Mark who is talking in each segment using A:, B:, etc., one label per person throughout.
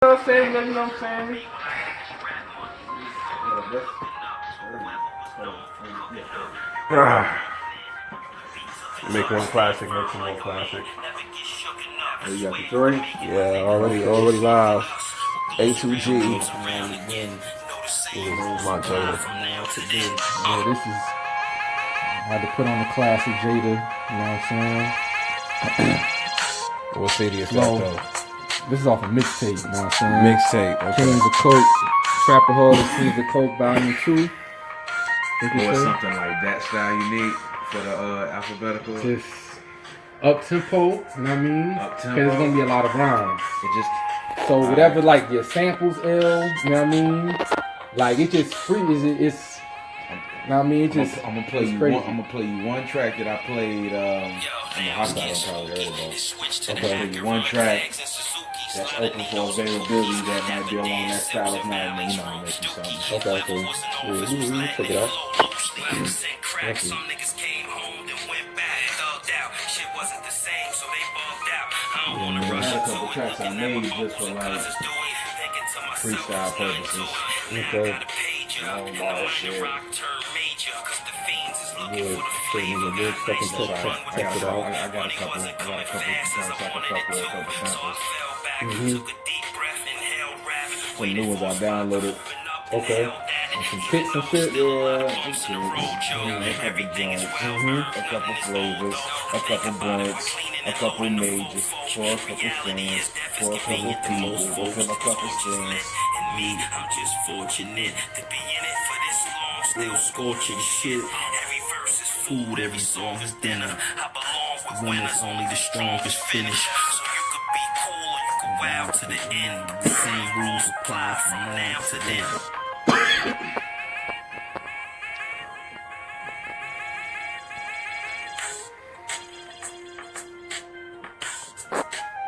A: know what I'm saying? You know what I'm saying?
B: Make one classic, make some more classic.
A: Oh, you got the three?
B: Yeah, already live. A2D. My Jada.
A: Yeah, this is. I had to put on the classic Jada. You know what I'm saying?
B: What city is
A: Slow.
B: that though?
A: This is off a mixtape. You know what I'm saying?
B: Mixtape. Okay.
A: Kings of Coke. Trapper Hall and Kings of Coke Volume 2.
C: Or something like that style you need for the alphabetical.
A: Just up tempo, you know what I mean?
C: Up tempo.
A: Because it's gonna be a lot of rhymes.
C: It just
A: so whatever like your samples ill, you know what I mean? Like it just free it's you know what I mean? It just
C: I'm gonna play you one. I'm gonna play you one track that I played in the hospital probably earlier. I'm gonna play you one track that's open for availability that might be along that style of night. You know, I'm making something.
B: Okay, cool. Yeah, check it out.
D: Some niggas came home and went back, thugged out. Shit wasn't the same, so they bugged out. I don't wanna rush
C: a
D: into
C: couple
D: it.
C: tracks I made just for like freestyle purposes.
B: Okay.
C: Oh shit.
B: Yeah, so you can do second check it out.
C: I got a couple songs I can fuck with, a couple samples. Some new ones I downloaded.
B: Okay.
A: and some kicks and shit.
C: Yeah, a couple flavors, a couple blunts, a couple majors, for a couple fans, for a couple people, for a couple strings.
D: Me, I'm just fortunate to be in it for this long, still scorching shit. Every verse is food, every song is dinner. I belong with when it's only the strongest finish. So you could be cool or you could wow to the end. The same rules apply from now to then.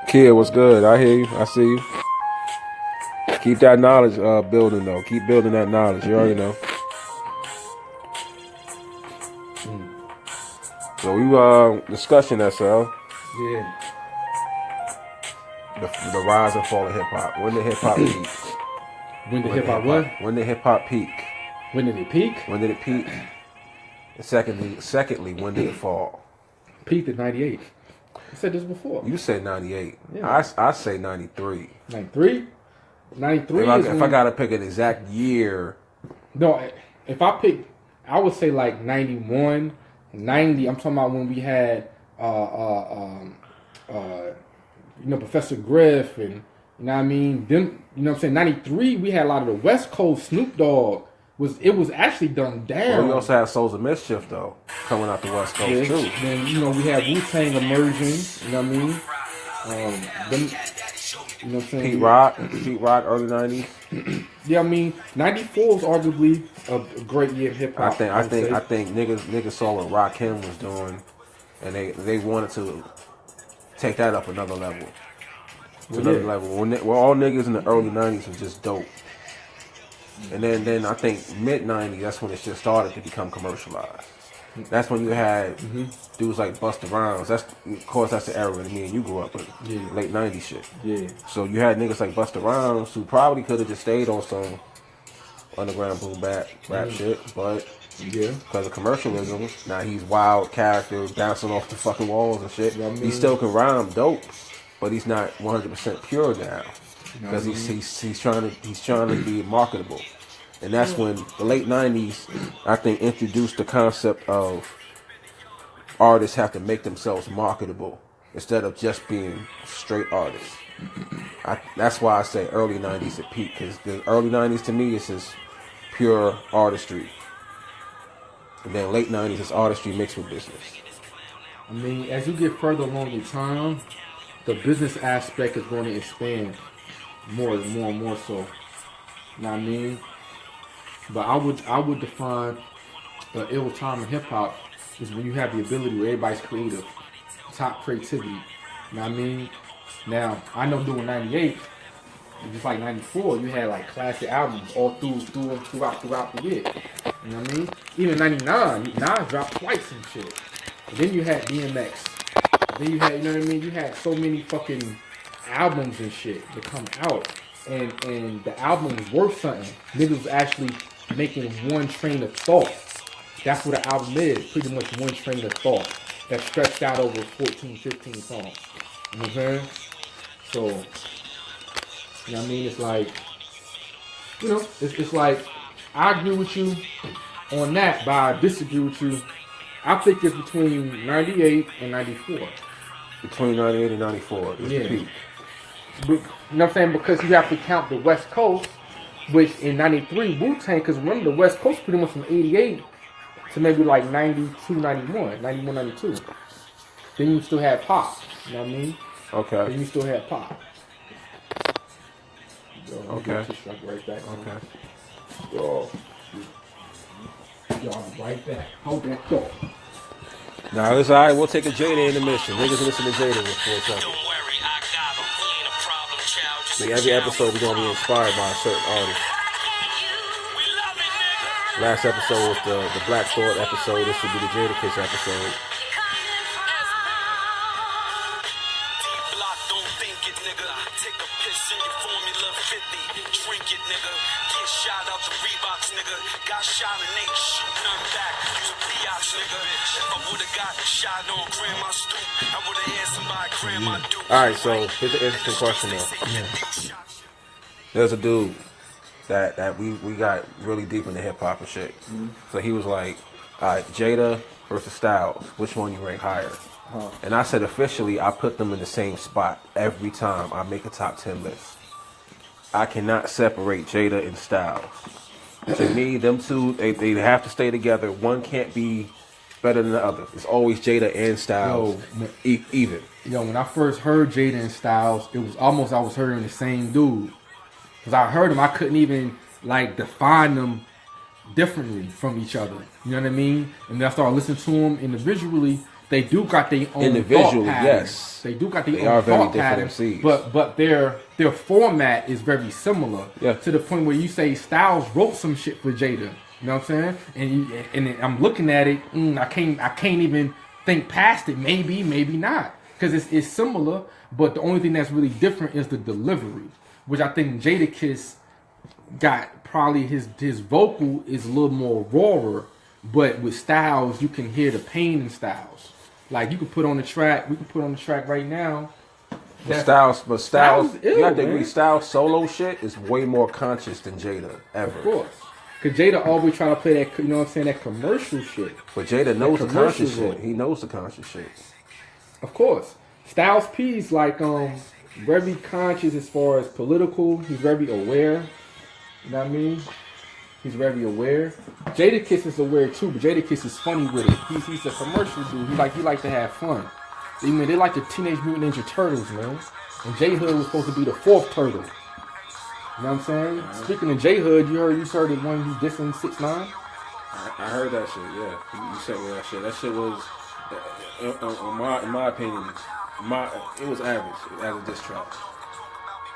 B: Kid, what's good? I hear you. I see you. Keep that knowledge building, though. Keep building that knowledge. You already know. So we discussing that, so
A: Yeah.
B: the rise and fall of hip hop. When did hip hop peak?
A: When did hip hop what?
B: When did hip hop peak?
A: When did it peak?
B: When did it peak? And secondly, when did it fall?
A: Peaked at 98. I said this before.
B: You said 98.
A: Yeah.
B: I say 93.
A: 93? 93
B: if I gotta pick an exact year.
A: No, if I pick, I would say like 91, 90. I'm talking about when we had, Professor Griff and, you know what I mean? Them, you know what I'm saying? 93, we had a lot of the West Coast. Snoop Dogg it was actually done down.
B: Well, we also had Souls of Mischief though, coming out the West Coast too.
A: Then we had Wu-Tang emerging. You know what I mean? You know what I'm saying?
B: Pete Rock, early 90s.
A: Yeah, I mean, 94 was arguably a great year in hip hop.
B: I think niggas saw what Rakim was doing, and they wanted to take that up another level. Another level. Well, all niggas in the early 90s was just dope. And then I think mid 90s, that's when it just started to become commercialized. That's when you had dudes like Busta Rhymes. Of course that's the era that me and you grew up in.
A: Yeah.
B: Late 90s shit.
A: Yeah.
B: So you had niggas like Busta Rhymes who probably could have just stayed on some underground boom bap rap shit, but because of commercialism, now he's wild character bouncing off the fucking walls and shit. You know what I mean? He still can rhyme dope, but he's not 100% pure now. Because he's trying to be marketable, and that's when the late 90s, I think, introduced the concept of artists have to make themselves marketable instead of just being straight artists. That's why I say early 90s at peak, because the early 90s to me is just pure artistry, and then late 90s is artistry mixed with business.
A: I mean, as you get further along in time, the business aspect is going to expand. More and more so. You know what I mean? But I would define the ill time in hip hop is when you have the ability where everybody's creative. Top creativity. You know what I mean? Now, I know doing 98, just like 94, you had like classic albums all throughout the year. You know what I mean? Even 99, Nas dropped twice and shit. And then you had DMX. Then you had, you know what I mean? You had so many fucking albums and shit to come out. and the album was worth something. Niggas was actually making one train of thought. That's what the album is, pretty much one train of thought that stretched out over 14, 15 songs. You know what I'm saying? So, you know what I mean? It's like, you know, it's like, I agree with you on that, but I disagree with you. I think it's between 98 and 94.
B: Between 98 and 94 is the peak.
A: But, you know what I'm saying? Because you have to count the West Coast, which in 93, Wu-Tang, because remember the West Coast pretty much from 88 to maybe like 92, 91, 91, 92. Then you still have Pop. You know what I mean?
B: Okay.
A: Then you still have Pop.
B: Okay.
A: Right back.
B: Okay.
A: Yo, right back. Hold that thought.
B: Nah, it's alright. We'll take a Jada intermission. Niggas listen to Jada for a second. Like every episode we're gonna be inspired by a certain artist. Last episode was the Black Thought episode. This will be the Jadakiss episode. Alright, so here's an interesting question though. There's a dude that we got really deep into hip hop and shit. Mm-hmm. So he was like, alright, Jada versus Styles, which one you rank higher? And I said officially I put them in the same spot every time I make a top 10 list. I cannot separate Jada and Styles. To me, them two, they have to stay together. One can't be better than the other. It's always Jada and Styles. Even.
A: Yo, when I first heard Jada and Styles, it was almost I was hearing the same dude. Because I heard them, I couldn't even like define them differently from each other. You know what I mean? And then I started listening to them individually. They do got their own
B: individually,
A: thought
B: yes.
A: They do got their own thought patterns. But their format is very similar.
B: Yeah.
A: To the point where you say Styles wrote some shit for Jada. You know what I'm saying? And I'm looking at it. I can't even think past it. Maybe not, because it's similar. But the only thing that's really different is the delivery, which I think Jadakiss got probably his vocal is a little more rawer. But with Styles, you can hear the pain in Styles. Like you could put on the track. We can put on the track right now.
B: But Styles,
A: ill,
B: you have to agree. Styles solo shit is way more conscious than Jada ever.
A: Of course. Because Jada always try to play that, you know what I'm saying, that commercial shit.
B: But Jada knows the conscious shit. He knows the conscious shit.
A: Of course. Styles P's like very conscious as far as political. He's very aware. You know what I mean? He's very aware. Jadakiss is aware too, but Jadakiss is funny with it. He's a commercial dude. He like to have fun. I mean, they like the Teenage Mutant Ninja Turtles, man. And J Hood was supposed to be the fourth turtle. You know what I'm saying? Speaking of J Hood, you heard it when he dissing 6ix9ine?
B: I heard that shit. Yeah, you sent me that shit. That shit was, in my opinion, it was average as a diss track.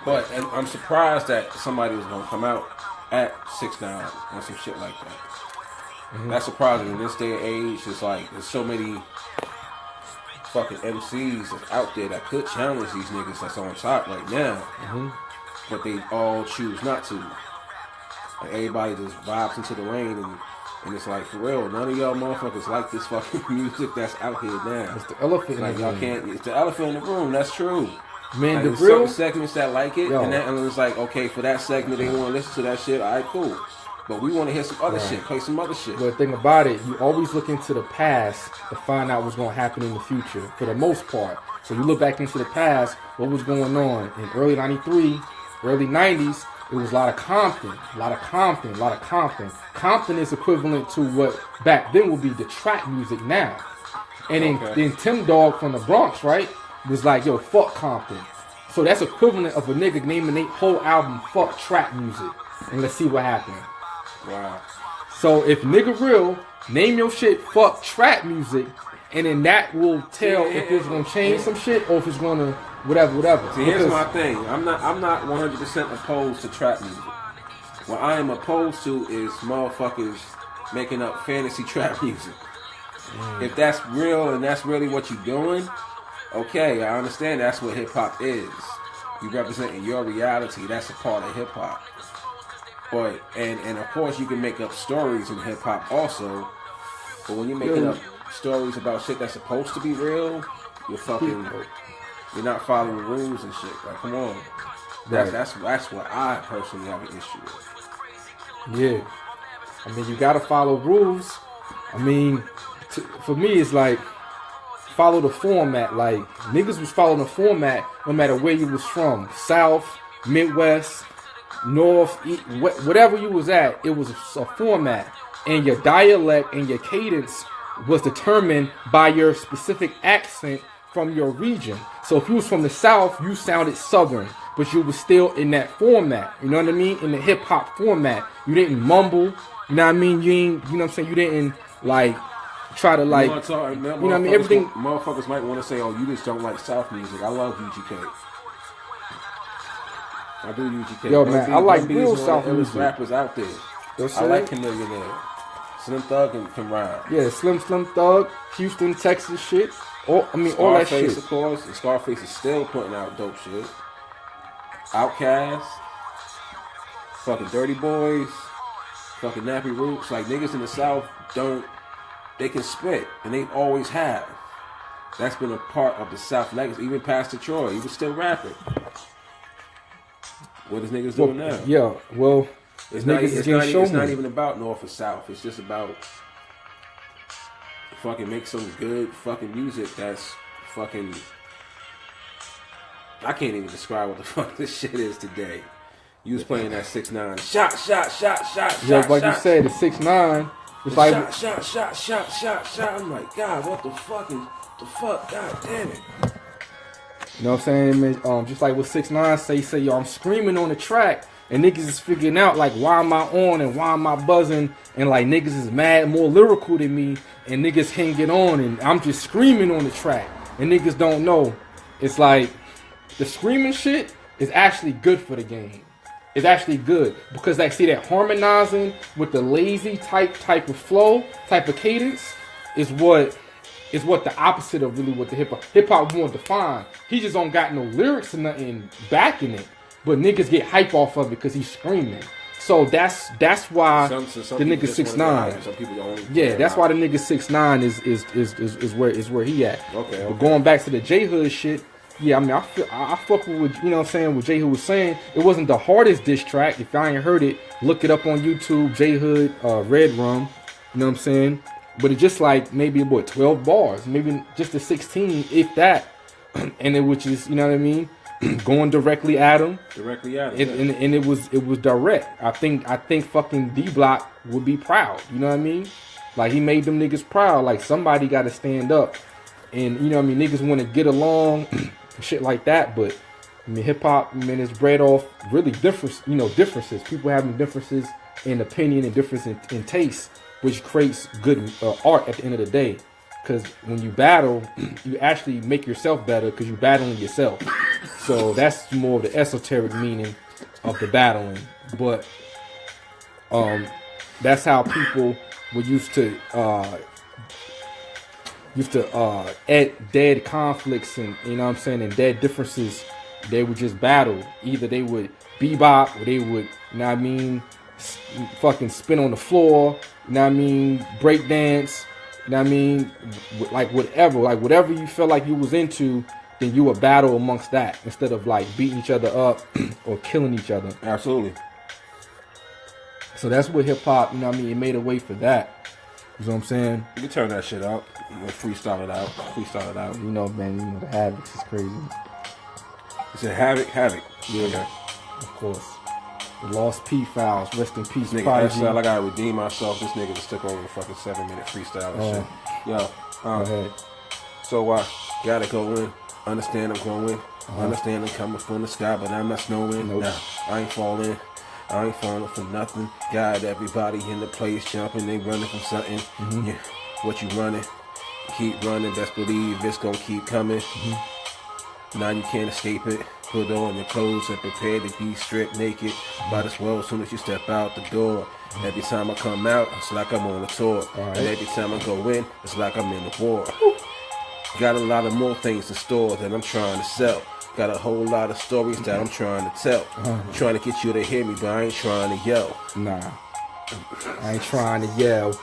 B: But and I'm surprised that somebody was gonna come out at 6ix9ine on some shit like that. Mm-hmm. That's surprising in this day and age. It's like there's so many fucking MCs that's out there that could challenge these niggas that's on top right now. Mm-hmm. But they all choose not to. Like everybody just vibes into the lane, and it's like, for real, none of y'all motherfuckers like this fucking music that's out here now.
A: It's the elephant
B: like
A: in the
B: y'all
A: room.
B: can't. It's the elephant in the room. That's true.
A: Man,
B: like,
A: the
B: there's
A: real
B: certain segments that like it, and it's like, okay, for that segment they want to listen to that shit. All right, cool. But we want to hear some other shit, play some other shit.
A: But the thing about it, you always look into the past to find out what's going to happen in the future, for the most part. So you look back into the past, what was going on in early 93, early 90s, it was a lot of Compton. Compton is equivalent to what back then would be the trap music now. And then Tim Dog from the Bronx, right, was like, yo, fuck Compton. So that's equivalent of a nigga naming their whole album, fuck trap music. And let's see what happened.
B: Wow.
A: So if Nigga Real, name your shit fuck trap music, and then that will tell if it's gonna change some shit or if it's gonna whatever.
B: See, here's my thing. I'm not 100% opposed to trap music. What I am opposed to is motherfuckers making up fantasy trap music. If that's real and that's really what you're doing, okay, I understand that's what hip hop is. You representing your reality. That's a part of hip hop. But and of course you can make up stories in hip hop also. But when you're making up stories about shit that's supposed to be real, you're not following the rules and shit. Like, come on. That's what I personally have an issue with.
A: Yeah. I mean, you gotta follow rules. I mean, for me, it's like follow the format. Like niggas was following the format no matter where you was from, South, Midwest, North, East, whatever you was at. It was a format, and your dialect and your cadence was determined by your specific accent from your region. So if you was from the South, you sounded Southern, but you was still in that format. You know what I mean? In the hip hop format, you didn't mumble. You know what I mean? You ain't. You know what I'm saying? You didn't like try to like. You know what I mean? Everything.
B: Motherfuckers might want to say, "Oh, you just don't like South music." I love UGK. I do UGK.
A: Yo, man, I like real South music.
B: Rappers out there. I like Chameleon. Slim Thug can ride.
A: Yeah, Slim Thug, Houston, Texas shit. All that shit.
B: Scarface, of course. And Scarface is still putting out dope shit. Outkast, fucking Dirty Boys, fucking Nappy Roots. Like, niggas in the South they can spit, and they always have. That's been a part of the South legacy. Even Pastor Troy, he was still rapping. What is niggas doing now?
A: Yeah, well,
B: it's not even about North or South. It's just about fucking make some good fucking music that's fucking... I can't even describe what the fuck this shit is today. You was playing that 6ix9ine. Shot.
A: Yeah, like you said, the 6ix9ine. It's like
B: shot. I'm like, God, what the fuck? God damn it.
A: You know what I'm saying? Just like what 6ix9ine say, yo, I'm screaming on the track, and niggas is figuring out like why am I on and why am I buzzing, and like niggas is mad, more lyrical than me, and niggas can't get on, and I'm just screaming on the track, and niggas don't know. It's like the screaming shit is actually good for the game. It's actually good because like see that harmonizing with the lazy type of flow, type of cadence is what the opposite of really what the hip hop wants to find. He just don't got no lyrics or nothing backing it, but niggas get hype off of it because he's screaming. So that's why the nigga 6ix9ine. Yeah, that's why the nigga 6ix9ine is where he at.
B: Okay.
A: But going back to the J Hood shit. Yeah, I mean, I fuck with, you know what I'm saying, what J Hood was saying. It wasn't the hardest diss track. If y'all ain't heard it, look it up on YouTube, J Hood, Red Rum. You know what I'm saying? But it's just like maybe, 12 bars, maybe just a 16, if that. And it, which is, you know what I mean? Going directly at him. And it was direct. I think fucking D-Block would be proud. You know what I mean? Like, he made them niggas proud. Like, somebody got to stand up. And, you know what I mean? Niggas want to get along. Shit like that, but I mean, hip hop, man, is bred off really differences. People having differences in opinion and difference in taste, which creates good art at the end of the day. Because when you battle, you actually make yourself better because you're battling yourself. So that's more of the esoteric meaning of the battling. But that's how people were used to dead conflicts and, you know what I'm saying, and dead differences. They would just battle. Either they would bebop or they would, you know what I mean, fucking spin on the floor, you know what I mean, break dance, you know what I mean, like whatever you felt like you was into, then you would battle amongst that instead of like beating each other up or killing each other.
B: Absolutely.
A: So that's what hip hop, you know what I mean, it made a way for that. You know what I'm saying?
B: You can turn that shit out. Freestyle it out.
A: You know, man, the Havocs is crazy.
B: It's a Havoc.
A: Yeah, okay. Of course. The Lost P Files, rest in peace.
B: Nigga, I gotta redeem myself. This nigga just took over a fucking 7-minute freestyle and shit. Yo,
A: go ahead.
B: So I gotta go in. Understand I'm going. Understand I'm coming from the sky, but I'm not snowing.
A: Nope.
B: Nah, I ain't falling for nothing. Got everybody in the place jumping, they running from something.
A: Mm-hmm.
B: Yeah, what you running? Keep running, best believe it's gonna keep coming.
A: Mm-hmm.
B: Now you can't escape it. Put on your clothes and prepare to be stripped naked. Might as well as soon as you step out the door. Every time I come out, it's like I'm on a tour.
A: Right.
B: And every time I go in, it's like I'm in a war. Got a lot of more things in store that I'm trying to sell. Got a whole lot of stories that I'm trying to tell. Trying to get you to hear me, but I ain't trying to yell.
A: Nah. I ain't trying to yell.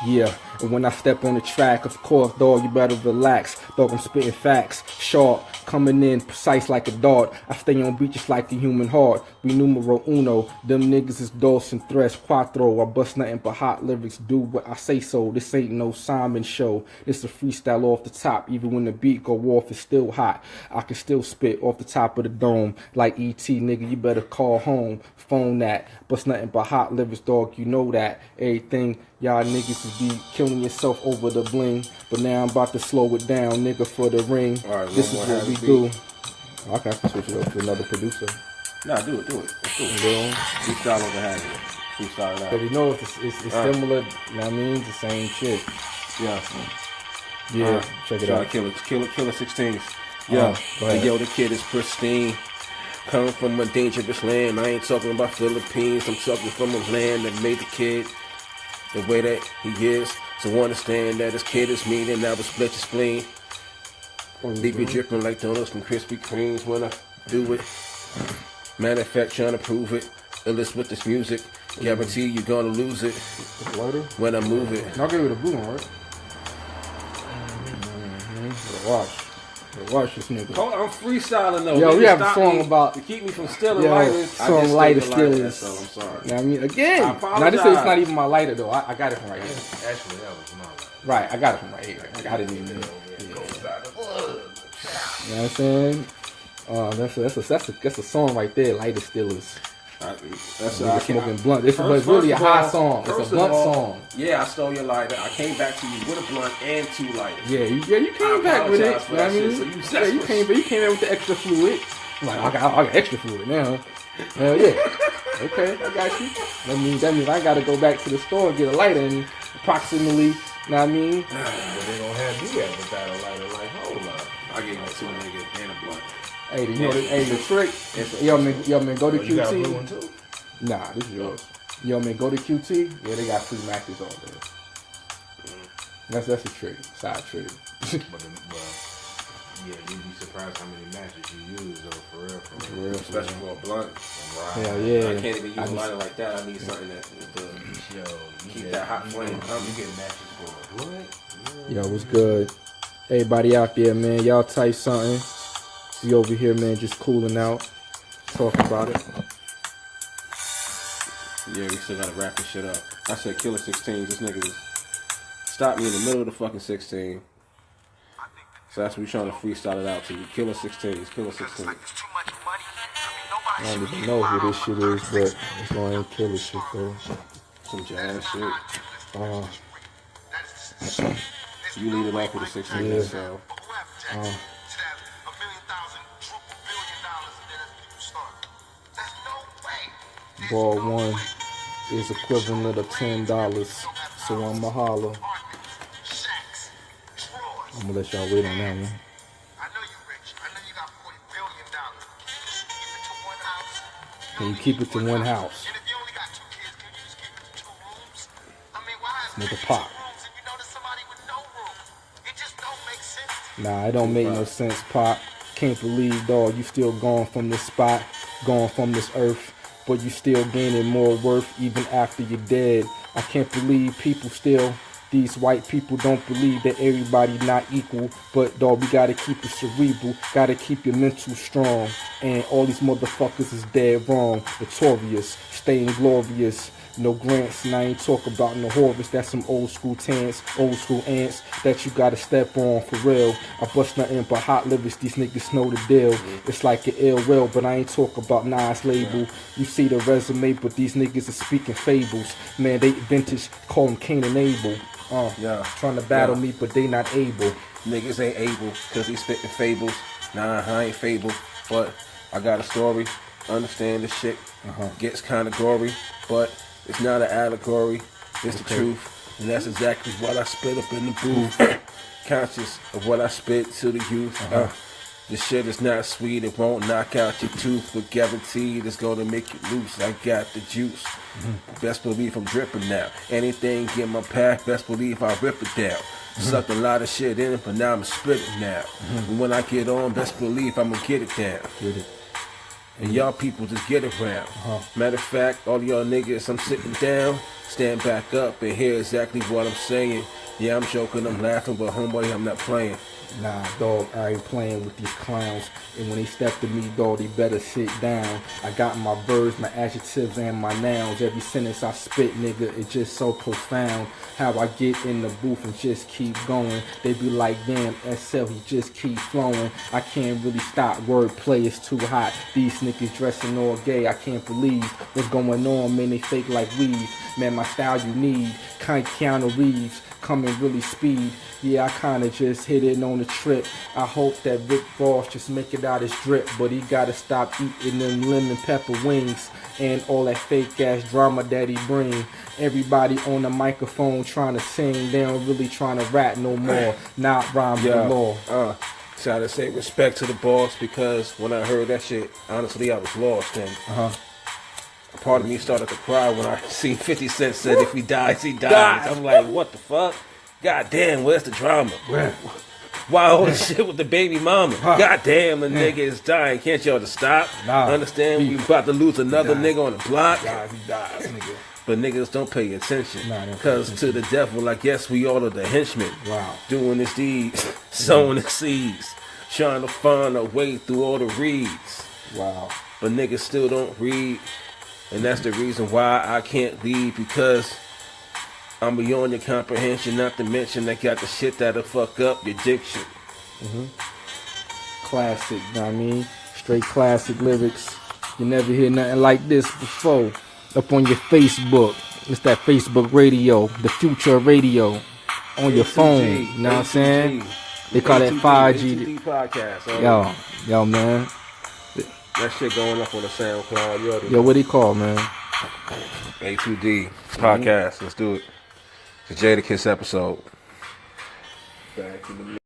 A: Yeah. And when I step on the track, of course, dog, you better relax. Dog, I'm spitting facts, sharp, coming in precise like a dart. I stay on beat just like the human heart. We numero uno. Them niggas is dos and tres cuatro. I bust nothing but hot lyrics. Do what I say so. This ain't no Simon show. This a freestyle off the top. Even when the beat go off, it's still hot. I can still spit off the top of the dome. Like E.T., nigga, you better call home. Phone that. Bust nothing but hot lyrics, dog. You know that. Everything. Y'all niggas would be killing yourself over the bling. But now I'm about to slow it down, nigga, for the ring.
B: All right,
A: this is what we do. Okay, I can switch it up to another producer.
B: Nah, do it. Let's do it. Freestyle over Hazard. Freestyle it out.
A: But you know, it's similar, you know what I mean? It's the same shit.
B: Yeah,
A: check it out.
B: Killer 16s. Yeah, yo, the kid is pristine. Coming from a dangerous land. I ain't talking about Philippines. I'm talking from a land that made the kid the way that he is. So understand that his kid is mean and now it's split your spleen. Leave you dripping like donuts from Krispy Kremes when I do it. Matter of fact, trying to prove it. Illest with this music. Guarantee you're gonna lose it when I move it.
A: I'll give it a blue one, right? Watch this nigga.
B: Hold on, I'm freestyling though.
A: Yo, we have a song about
B: to keep me from stealing lighters.
A: Song lighter stealers.
B: So I'm sorry.
A: You know what I mean? Again, now this is not even my lighter though. I got it from right here.
C: Actually, that was my life.
A: Right, I got it from right here. I didn't even. You know what I'm saying? That's a song right there. Lighter stealers.
B: That's
A: smoking blunt. This was really a high song. It's a blunt song.
B: Yeah, I stole your lighter. I came back to you with a blunt and 2 lighters.
A: Yeah, you came back with it. You know what I mean? Yeah, you came back with the extra fluid. I'm like, I got extra fluid now. Hell yeah. Okay, I got you. That means I gotta go back to the store and get a lighter and approximately, you know what I mean?
C: But they gonna have you at without a lighter. Like, hold up.
B: I gave you 2 niggas and a blunt.
A: Hey, you know, the trick. Yo, man, go to QT.
C: You got a blue one too?
A: Nah, this is yours. Yo, man, go to QT. Yeah, they got free matches all there. That's a trick. Side trick.
C: Yeah, you'd be surprised how many matches you use though, for real.
B: Especially for a blunt.
A: Hell yeah.
B: I can't even use a lighter like that. I need something that keep that hot flame coming.
C: You get matches for a blunt?
A: Yo, what's good? Everybody out there, man, y'all type something. We over here, man, just cooling out. Talk about it.
B: Yeah, we still gotta wrap this shit up. I said killer 16. This nigga stopped me in the middle of the fucking 16. So that's what we trying to freestyle it out to you. Killer 16. Killer 16.
A: I don't even know who this shit is, but it's going to kill this shit, though.
B: Some jazz shit. You lead it off with a 16
A: yeah.
B: So.
A: Ball 1 is equivalent of $10, so I'ma holler. I'm gonna let y'all wait on that one.
E: I know you rich. I know you got $40 billion. Can you keep it to one house?
A: Can you keep it to one house?
E: And if you only got 2 kids, can you just keep it to 2 rooms? I mean, why is
A: Make
E: there
A: a pop.
E: 2 rooms if you know there's somebody with no room? It just don't make sense.
A: Nah, it don't make no sense, Pop. Can't believe, dog, you still gone from this spot, gone from this earth, but you still gaining more worth even after you're dead. I can't believe people still, these white people don't believe that everybody not equal, but dog, we gotta keep it cerebral, gotta keep your mental strong, and all these motherfuckers is dead wrong, notorious, staying glorious. No grants, and I ain't talk about no Horvitz. That's some old school ants that you gotta step on for real. I bust nothing but hot lyrics, these niggas know the deal. It's like an ill will, but I ain't talk about Nas label. You see the resume, but these niggas are speaking fables. Man, they vintage, call them Cain and Abel. Trying to battle me, but they not able.
B: Niggas ain't able, cause they spitting fables. Nah, I ain't fable, but I got a story. Understand this shit gets kinda gory, but it's not an allegory, it's the truth. And that's exactly what I spit up in the booth. Conscious of what I spit to the youth. This shit is not sweet, it won't knock out your tooth, but guaranteed it's gonna make you loose. I got the juice. Best believe I'm dripping now. Anything in my path, best believe I rip it down. Sucked a lot of shit in it, but now I'm spitting now. And when I get on, best believe I'ma get it down.
A: Get it.
B: And y'all people just get around. Matter of fact, all y'all niggas, I'm sitting down, stand back up and hear exactly what I'm saying. Yeah, I'm joking, I'm laughing, but homeboy, I'm not playing.
A: Nah, dog, I ain't playing with these clowns. And when they step to me, dog, they better sit down. I got my verbs, my adjectives, and my nouns. Every sentence I spit, nigga, it's just so profound. How I get in the booth and just keep going. They be like, damn, SL, he just keep flowing. I can't really stop, wordplay is too hot. These niggas dressing all gay, I can't believe what's going on, man, they fake like weave. Man, my style you need, kind Keanu Reeves, coming really speed. Yeah, I kinda just hit it on the trip. I hope that Rick Ross just make it out his drip, but he gotta stop eating them lemon pepper wings and all that fake ass drama that he bring. Everybody on the microphone trying to sing, they don't really trying to rap no more. Not rhyme with the law.
B: So I gotta say respect to the boss, because when I heard that shit, honestly, I was lost. And part of me started to cry when I seen 50 Cent said, if he dies, he dies. I'm like, what the fuck? God damn, where's the drama? Why all this shit with the baby mama? God damn, the nigga is dying. Can't y'all just stop? Understand? We about to lose another nigga on the block.
A: He dies, nigga.
B: But niggas don't pay attention. Because to the devil, I guess we all are the henchmen.
A: Wow.
B: Doing his deeds, sowing the seeds, trying to find a way through all the reeds.
A: Wow.
B: But niggas still don't read. And that's the reason why I can't lead, because I'm beyond your comprehension, not to mention I got the shit that'll fuck up your diction.
A: Classic, you know what I mean? Straight classic lyrics. You never hear nothing like this before. Up on your Facebook. It's that Facebook radio, the future radio. On your phone, you know what I'm saying? They call that 5G.
B: A2D podcast.
A: Yo, man.
B: That shit going up on the SoundCloud.
A: Yo, what he call, man?
B: A2D podcast. Let's do it. The Jadakiss episode. Back in the